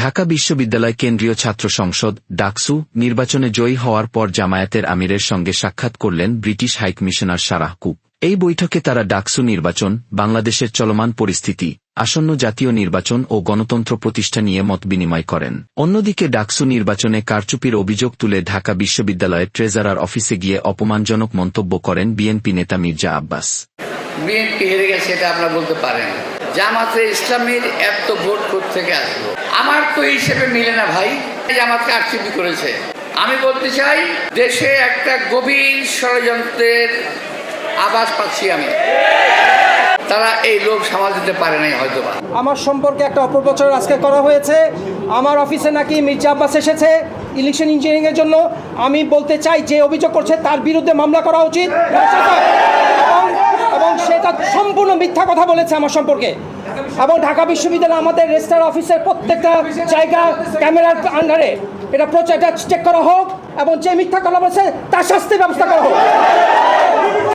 ঢাকা বিশ্ববিদ্যালয় কেন্দ্রীয় ছাত্র সংসদ ডাকসু নির্বাচনে জয়ী হওয়ার পর জামায়াতের আমিরের সঙ্গে সাক্ষাৎ করলেন ব্রিটিশ হাইকমিশনার সারাহ কুক। এই বৈঠকে তারা ডাকসু নির্বাচন, বাংলাদেশের চলমান পরিস্থিতি, আসন্ন জাতীয় নির্বাচন ও গণতন্ত্র প্রতিষ্ঠা নিয়ে মত বিনিময় করেন। অন্যদিকে ডাকসু নির্বাচনে কারচুপির অভিযোগ তুলে ঢাকা বিশ্ববিদ্যালয়ের ট্রেজারার অফিসে গিয়ে অপমানজনক মন্তব্য করেন বিএনপি নেতা মির্জা আব্বাস। বিএনপি হেরে গেছে এটা আপনারা বলতে পারেন, জামাতে ইসলামীর এত ভোট কোত্থেকে আসলো? আমার তো হিসেবে মিলে না ভাই। জামাত কারচুপি করেছে। আমি বলতে চাই, দেশে একটা গভীর ষড়যন্ত্রের আভাস পাচ্ছি আমি। তারা এই লোক সামাল দিতে পারে নাই হয়তোবা। আমার সম্পর্কে একটা অপপ্রচার আজকে করা হয়েছে। আমার অফিসে নাকি মির্জা আব্বাস এসেছে ইলেকশন ইঞ্জিনিয়ারিংয়ের জন্য। আমি বলতে চাই, যে অভিযোগ করছে তার বিরুদ্ধে মামলা করা উচিত, এবং সেটা সম্পূর্ণ মিথ্যা কথা বলেছে আমার সম্পর্কে। এবং ঢাকা বিশ্ববিদ্যালয় আমাদের রেজিস্ট্রার অফিসের প্রত্যেকটা জায়গা ক্যামেরার আন্ডারে এটা চেক করা হোক, এবং যে মিথ্যা কথা বলেছে তার শাস্তির ব্যবস্থা করা হোক।